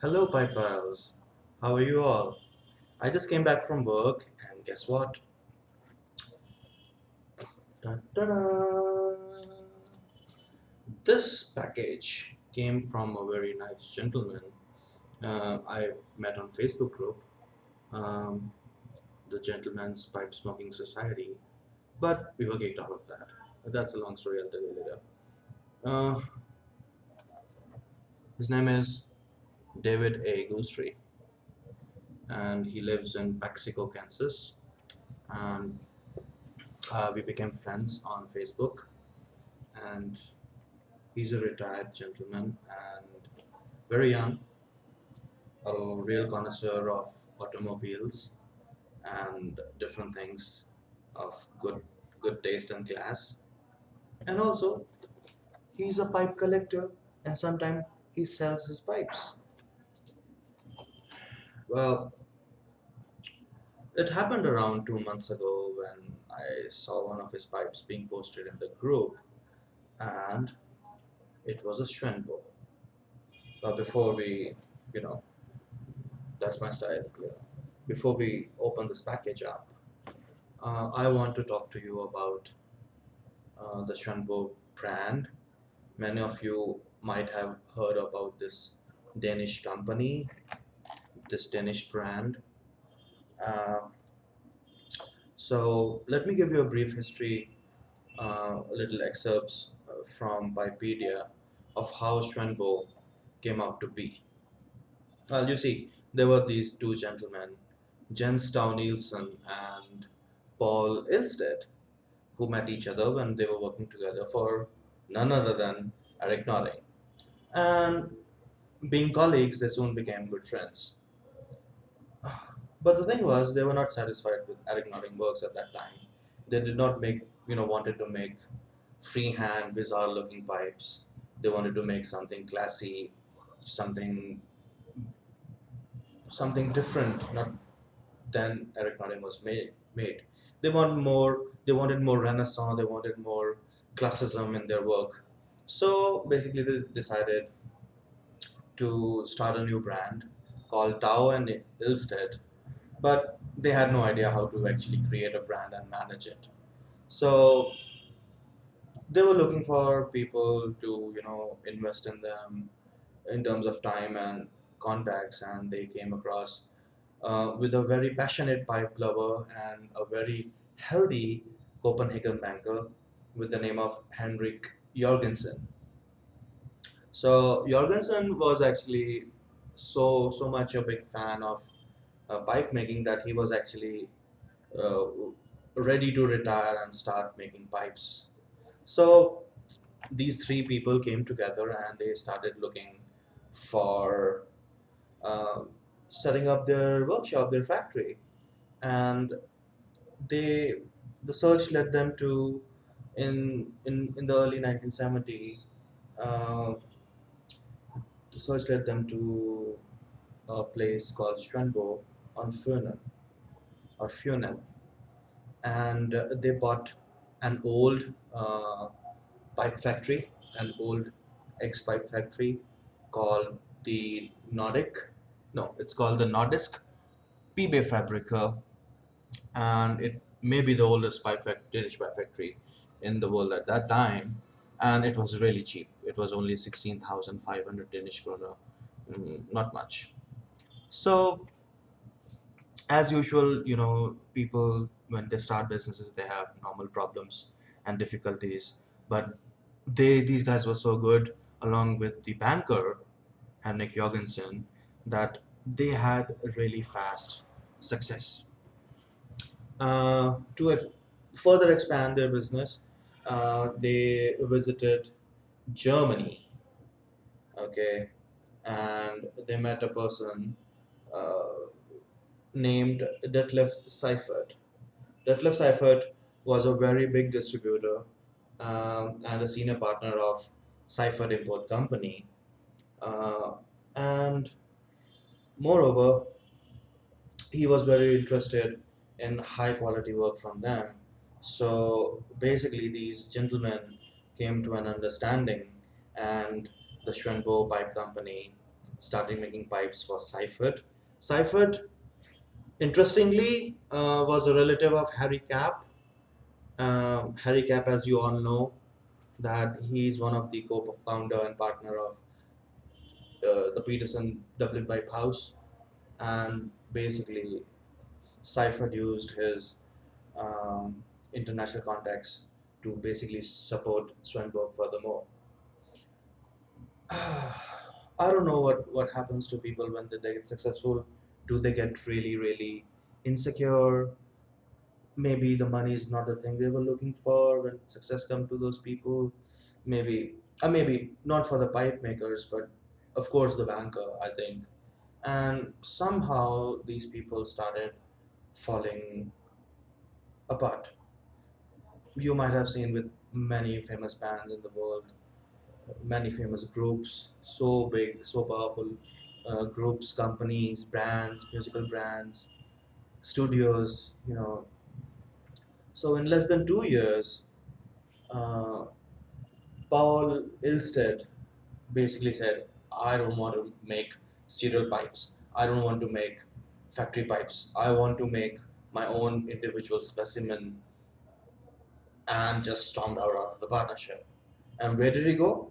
Hello, Pipe Pals. How are you all? I just came back from work, and guess what? Da-da-da. This package came from a very nice gentleman I met on Facebook group, um, the Gentleman's Pipe Smoking Society, but we were kicked out of that. That's a long story. I'll tell you later. Uh, his name is David A. Goosery, and he lives in Mexico, Kansas. And we became friends on Facebook, and he's a retired gentleman and very young, a real connoisseur of automobiles and different things of good taste and class. And also, he's a pipe collector, and sometimes he sells his pipes. Well, it happened around 2 months ago when I saw one of his pipes being posted in the group, and it was a Schwenbo. But before we, you know, that's my style. Before we open this package up, I want to talk to you about the Svendborg brand. Many of you might have heard about this Danish company, this Danish brand. Uh, so let me give you a brief history, little excerpts from Wikipedia of how Svendborg came out to be. Well, you see, there were these two gentlemen, Jens Stow Nielsen and Paul Ilstedt, who met each other when they were working together for none other than Eric Noring. And being colleagues, they soon became good friends. But the thing was, they were not satisfied with Eric Noring works at that time. They did not wanted to make freehand, bizarre looking pipes. They wanted to make something classy, something something different, not than Eric Noring was made. They wanted more renaissance, they wanted more classicism in their work. So basically they decided to start a new brand called Tao and Ilstead, but they had no idea how to actually create a brand and manage it. So they were looking for people to, invest in them in terms of time and contacts, and they came across with a very passionate pipe lover and a very healthy Copenhagen banker with the name of Henrik Jorgensen. So Jorgensen was actually so much a big fan of pipe making that he was actually uh, ready to retire and start making pipes. So these three people came together and they started looking for uh, setting up their workshop, their factory, and they the search led them to in the early 1970. Uh, the search led them to a place called Schwenbo on Funen, and they bought an old pipe factory, an old ex-pipe factory called the Nordic. No, it's called the Nordisk Pibe Fabrica, and it may be the oldest Danish pipe factory in the world at that time. And it was really cheap. It was only 16,500 Danish kroner, not much. So as usual, people when they start businesses, they have normal problems and difficulties. But these guys were so good, along with the banker Henrik Jorgensen, that they had a really fast success. To further expand their business, they visited Germany, okay, and they met a person uh, named Detlef Seifert. Detlef Seifert was a very big distributor and a senior partner of Seifert Import Company. Uh, and moreover, he was very interested in high quality work from them. So basically, these gentlemen came to an understanding, and the Schwenbo Pipe Company started making pipes for Seifert. Seifert, interestingly, was a relative of Harry Cap. Harry Cap, as you all know, that he's one of the co-founder and partner of the Peterson Dublin Pipe House, and basically Seifert used his um, international contacts to basically support Svendborg furthermore. I don't know what happens to people when they get successful. Do they get really, really insecure? Maybe the money is not the thing they were looking for when success come to those people. Maybe, maybe not for the pipe makers, but of course the banker, I think. And somehow these people started falling apart. You might have seen with many famous bands in the world, many famous groups, so big, so powerful groups, companies, brands, musical brands, studios, So in less than 2 years, uh, Paul Ilsted basically said, I don't want to make serial pipes. I don't want to make factory pipes. I want to make my own individual specimen, and just stormed out of the partnership. And where did he go?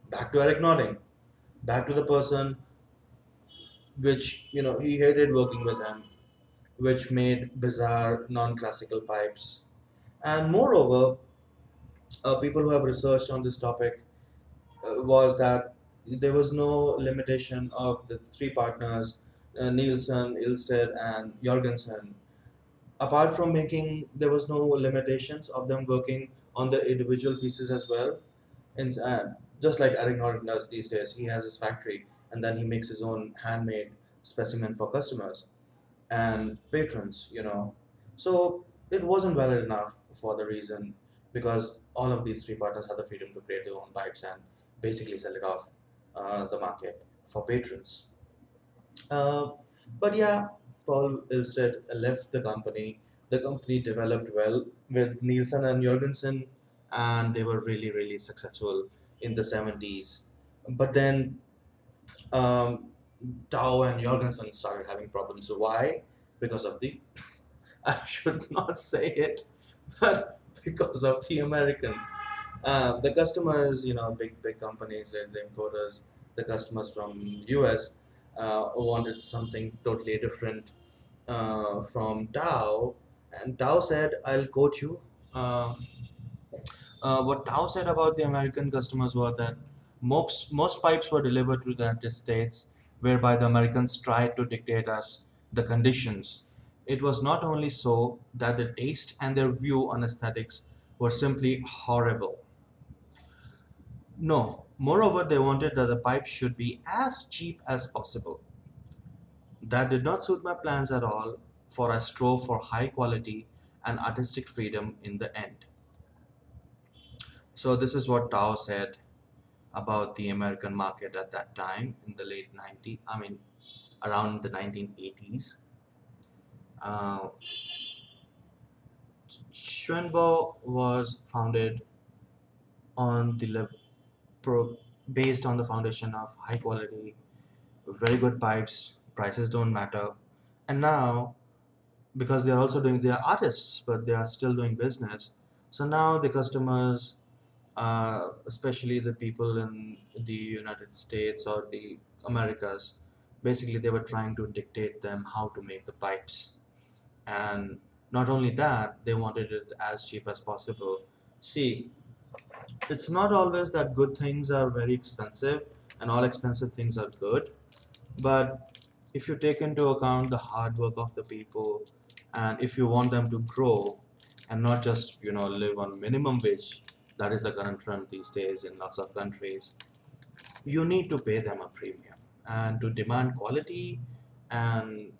Back to Eric Nording, back to the person which he hated working with him, which made bizarre non-classical pipes. And moreover, people who have researched on this topic was that there was no limitation of the three partners, Nielsen, Ilsted, and Jorgensen. Apart from making, there was no limitations of them working on the individual pieces as well. And just like Eric Norton does these days, he has his factory and then he makes his own handmade specimen for customers and patrons. So it wasn't valid enough for the reason because all of these three partners had the freedom to create their own pipes and basically sell it off the market for patrons. Uh, but yeah, Paul Ilstead left the company. The company developed well with Nielsen and Jorgensen, and they were really, really successful in the 70s. But then um, Dow and Jorgensen started having problems. Why? Because of the, I should not say it, but because of the Americans. The customers, big companies, the importers, the customers from US wanted something totally different from Dow, and Dow said, "I'll quote you." Uh, what Dow said about the American customers was that most pipes were delivered to the United States, whereby the Americans tried to dictate us the conditions. It was not only so that the taste and their view on aesthetics were simply horrible. No, moreover, they wanted that the pipe should be as cheap as possible. That did not suit my plans at all, for I strove for high quality and artistic freedom in the end. So, this is what Tao said about the American market at that time in the late 90s, I mean, around the 1980s. Uh, Schwenbo was founded on pro, based on the foundation of high quality, very good pipes, prices don't matter. And now, because they are artists, but they are still doing business. So now the customers, especially the people in the United States or the Americas, basically they were trying to dictate them how to make the pipes. And not only that, they wanted it as cheap as possible. See, it's not always that good things are very expensive and all expensive things are good, but if you take into account the hard work of the people and if you want them to grow and not just live on minimum wage, that is the current trend these days in lots of countries, you need to pay them a premium and to demand quality and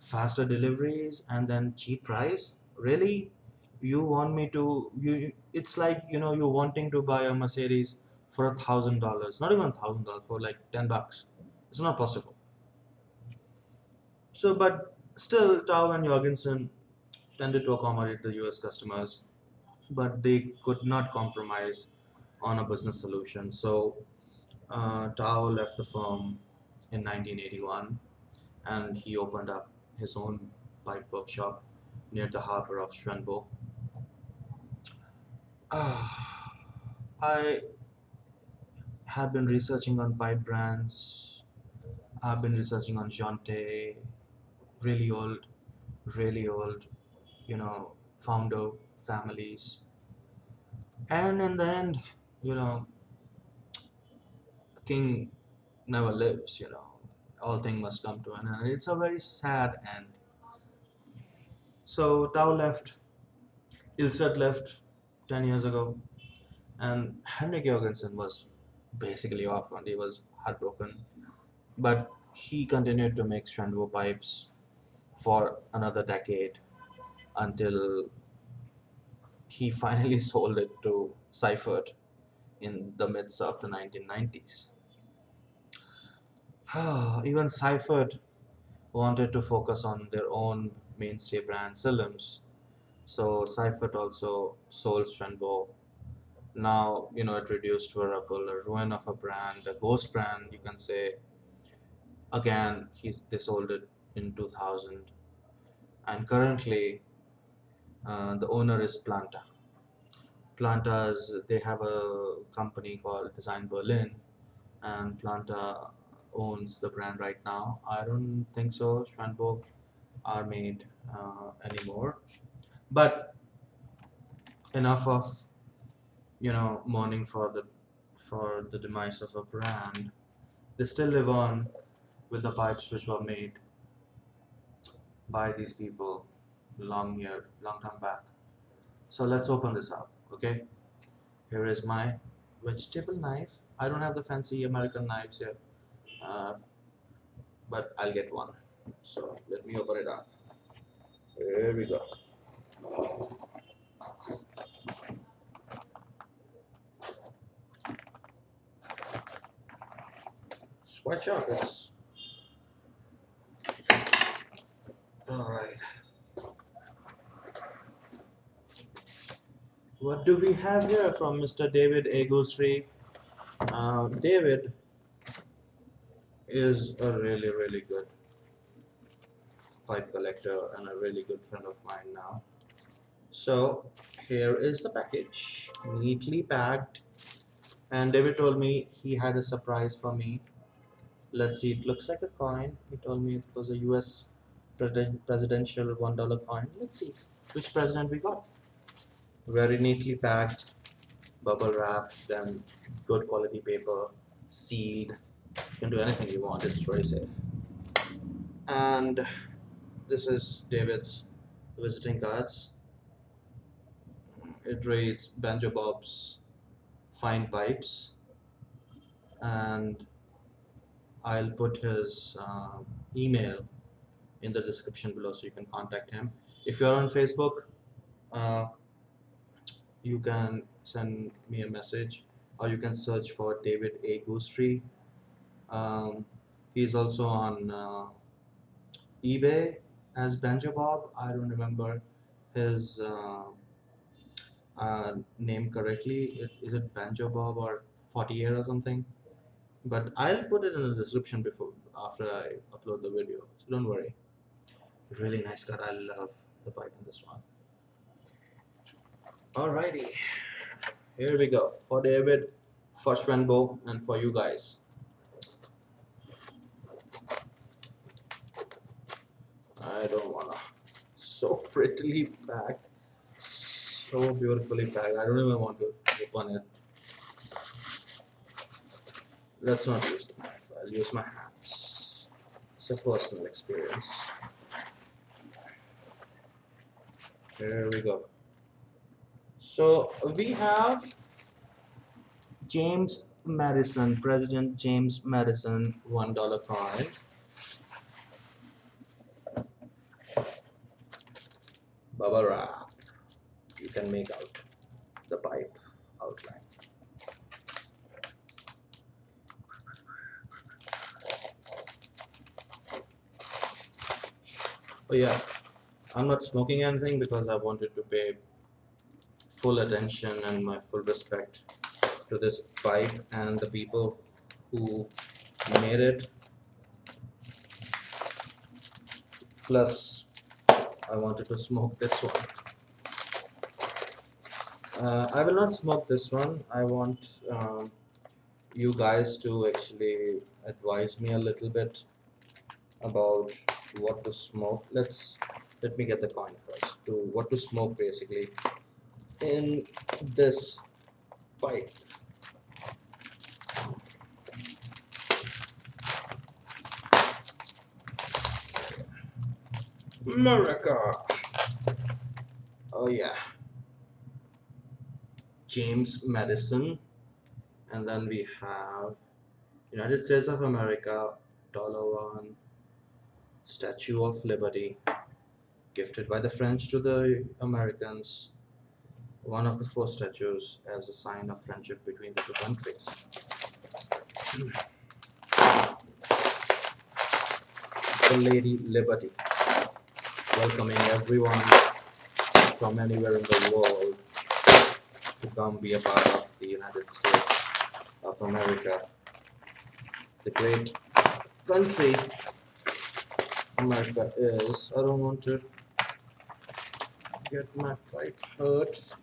faster deliveries and then cheap price. Really, you want me to it's like you wanting to buy a Mercedes for $1,000, not even $1,000, for like $10. It's not possible. So, but still, Tao and Jorgensen tended to accommodate the US customers, but they could not compromise on a business solution. So, Tao left the firm in 1981, and he opened up his own pipe workshop near the harbor of Svendborg. I have been researching on pipe brands. I've been researching on Jonte, really old, really old, founder families. And in the end, you know, king never lives. All things must come to an end. It's a very sad end. So Tao left, Ilsat left 10 years ago, and Henrik Jorgensen was basically orphaned. He was heartbroken. But he continued to make Strandvo pipes for another decade until he finally sold it to Seifert in the midst of the 1990s. Even Seifert wanted to focus on their own mainstay brand, Silims. So Seifert also sold Strandvo. Now, it reduced to a ruin of a brand, a ghost brand, you can say. Again, they sold it in 2000. And currently, the owner is Planta. They have a company called Design Berlin, and Planta owns the brand right now. I don't think so. Schwanborg are made anymore. But enough of mourning for the demise of a brand. They still live on with the pipes which were made by these people long time back. So let's open this up, okay? Here is my vegetable knife. I don't have the fancy American knives here, uh, but I'll get one. So let me open it up. Here we go. It's quite sharp. It's all right. What do we have here from Mr. David Agustri? David is a really, really good pipe collector and a really good friend of mine now. So here is the package, neatly packed. And David told me he had a surprise for me. Let's see, it looks like a coin. He told me it was a US presidential $1 coin. Let's see which president we got. Very neatly packed, bubble wrapped, then good quality paper, sealed. You can do anything you want, it's very safe. And this is David's visiting cards. It reads Banjo Bob's Fine Pipes, and I'll put his email in the description below so you can contact him. If you're on Facebook, uh, you can send me a message, or you can search for David A. Goostree. He's also on eBay as Banjo Bob. I don't remember his name correctly. Is it Banjo Bob or 40 or something? But I'll put it in the description after I upload the video. So don't worry. Really nice cut. I love the pipe in this one. Alrighty, here we go. For David, for Svendborg, and for you guys. I don't wanna. So prettily packed. So beautifully packed. I don't even want to open it. Let's not use the knife. I'll use my hands. It's a personal experience. Here we go. So we have James Madison, President James Madison $1 coin. Bubble wrap. You can make out the pipe outline. Oh yeah, I'm not smoking anything because I wanted to pay full attention and my full respect to this pipe and the people who made it. Plus, I wanted to smoke this one. I will not smoke this one. I want you guys to actually advise me a little bit about what to smoke. Let me get the coin first. To what to smoke basically in this pipe. America. Oh yeah, James Madison, and then we have United States of America, $1, Statue of Liberty, gifted by the French to the Americans, one of the four statues as a sign of friendship between the two countries. The Lady Liberty, welcoming everyone from anywhere in the world to come be a part of the United States of America, the great country America is. I don't want to get my pipe hurt,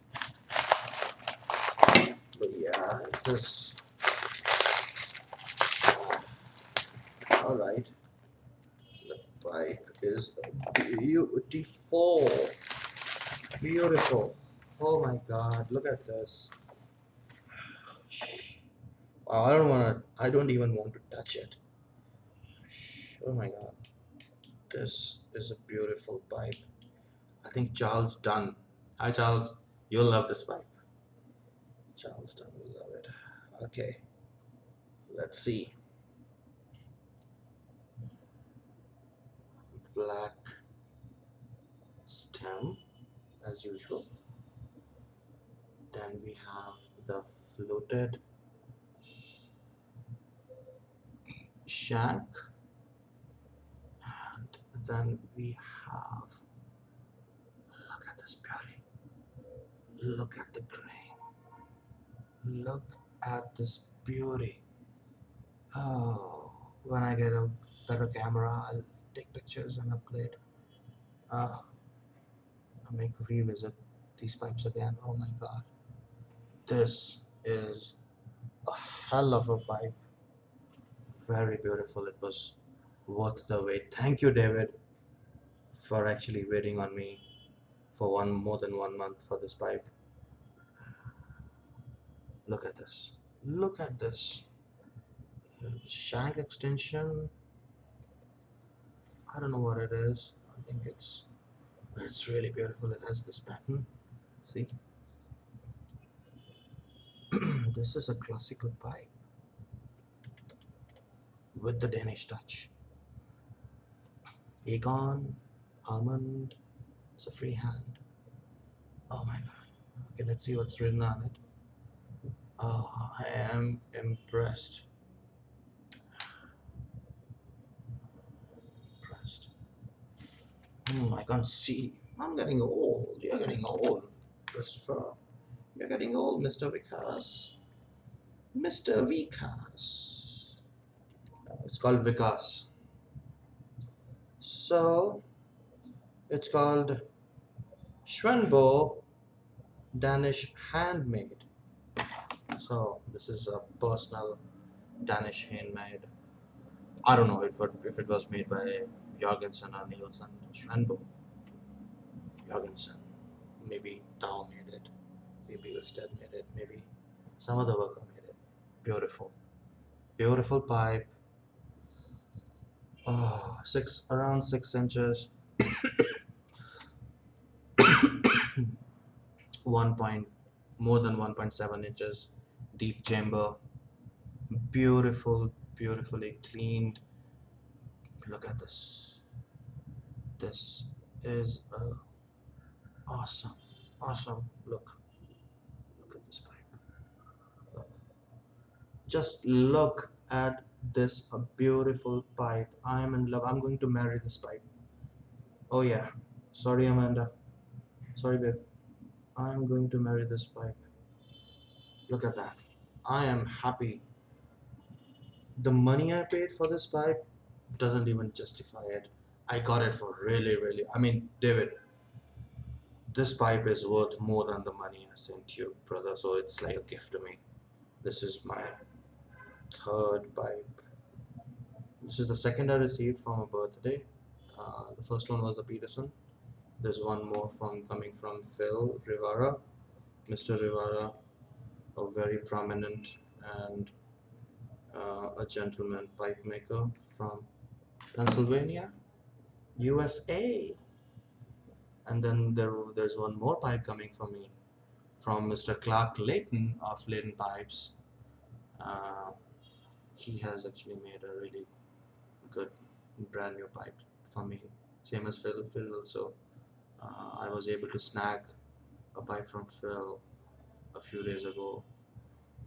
but yeah, this. All right, the pipe is beautiful, beautiful. Oh my God, look at this. Wow, I don't wanna. I don't even want to touch it. Oh my God, this is a beautiful pipe. I think Charles Dunn. Hi Charles, you'll love this pipe. Charles Dunn will love it. Okay, let's see. Black stem as usual. Then we have the fluted shank, and then we have, look at this beauty. Look at the grain. Look at this beauty. Oh, when I get a better camera, I'll take pictures and upload. I'll make revisit these pipes again. Oh my God, this is a hell of a pipe. Very beautiful. It was worth the wait. Thank you, David, for actually waiting on me for more than 1 month for this pipe. Look at this. Look at this. Shank extension. I don't know what it is. I think it's really beautiful. It has this pattern. See? This is a classical pipe with the Danish touch. Aegon, almond, it's a free hand. Oh my God. Okay, let's see what's written on it. Oh, I am impressed. Impressed. I can't see. I'm getting old. You're getting old, Christopher. You're getting old, Mr. Vikas. Mr. Vikas. It's called Vikas. So, it's called Svendborg Danish Handmade. So, this is a personal Danish handmade. I don't know if it was made by Jorgensen or Nielsen. Svendborg. Jorgensen. Maybe Tao made it. Maybe Ilsted made it. Maybe some other worker made it. Beautiful. Beautiful pipe. Oh, around 6 inches. 1 point, more than 1.7 inches deep chamber. Beautiful, beautifully cleaned. Look at this. This is awesome, awesome. Look at this pipe. Look. Just look at this beautiful pipe. I am in love. I'm going to marry this pipe. Oh yeah. Sorry, Amanda. Sorry, babe. I'm going to marry this pipe. Look at that. I am happy. The money I paid for this pipe doesn't even justify it. I got it for really, really. I mean, David, this pipe is worth more than the money I sent you, brother. So it's like a gift to me. This is my third pipe. This is the second I received from a birthday. The first one was the Peterson. There's one more coming from Phil Rivara, Mr. Rivara, a very prominent and a gentleman pipe maker from Pennsylvania, USA. And then there's one more pipe coming from me from Mr. Clark Layton of Layton Pipes. Uh, he has actually made a really good brand new pipe for me. Same as Phil. Phil also. I was able to snag a pipe from Phil a few days ago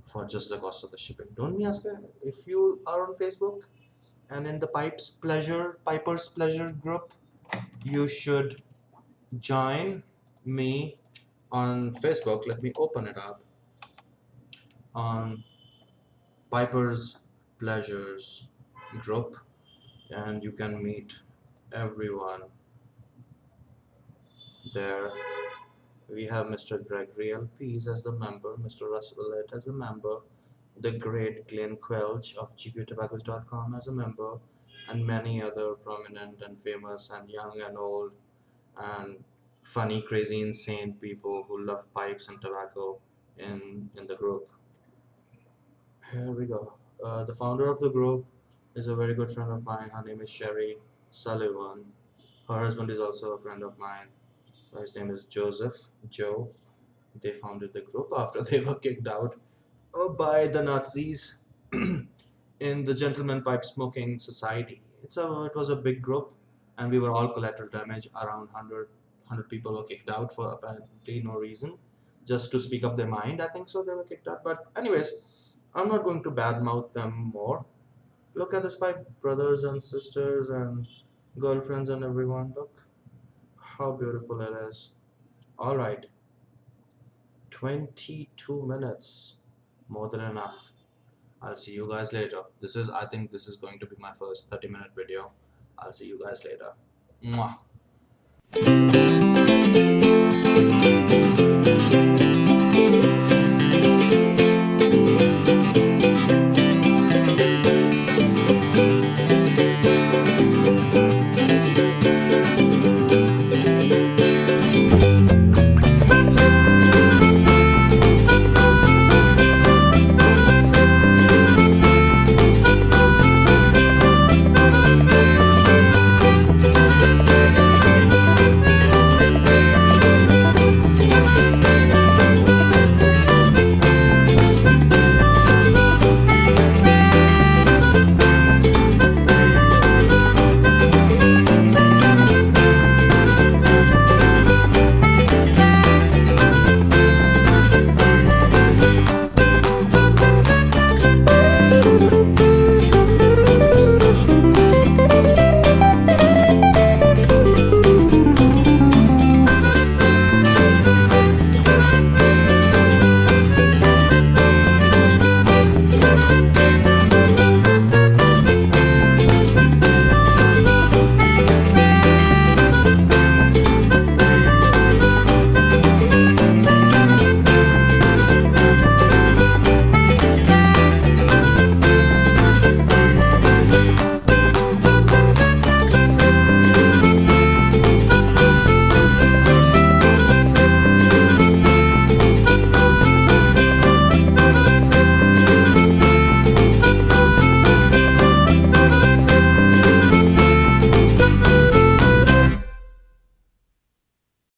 for just the cost of the shipping. Don't me ask if you are on Facebook and in the Piper's Pleasure group, you should join me on Facebook. Let me open it up on Piper's Pleasures group, and you can meet everyone there. We have Mr. Gregory L. Pease as the member, Mr. Russ Willett as a member, the great Glenn Quelch of gqtobaccos.com as a member, and many other prominent and famous and young and old and funny, crazy, insane people who love pipes and tobacco in the group. Here we go. The founder of the group is a very good friend of mine. Her name is Sherry Sullivan. Her husband is also a friend of mine. His name is Joseph. Joe. They founded the group after they were kicked out by the Nazis in the Gentleman Pipe Smoking Society. It was a big group, and we were all collateral damage. Around 100 people were kicked out for apparently no reason, just to speak up their mind. I think so. They were kicked out. But anyways, I'm not going to badmouth them more. Look at this pipe, brothers and sisters and girlfriends and everyone. Look how beautiful it is. All right, 22 minutes, more than enough. I'll see you guys later. I think this is going to be my first 30-minute video. I'll see you guys later. Mwah.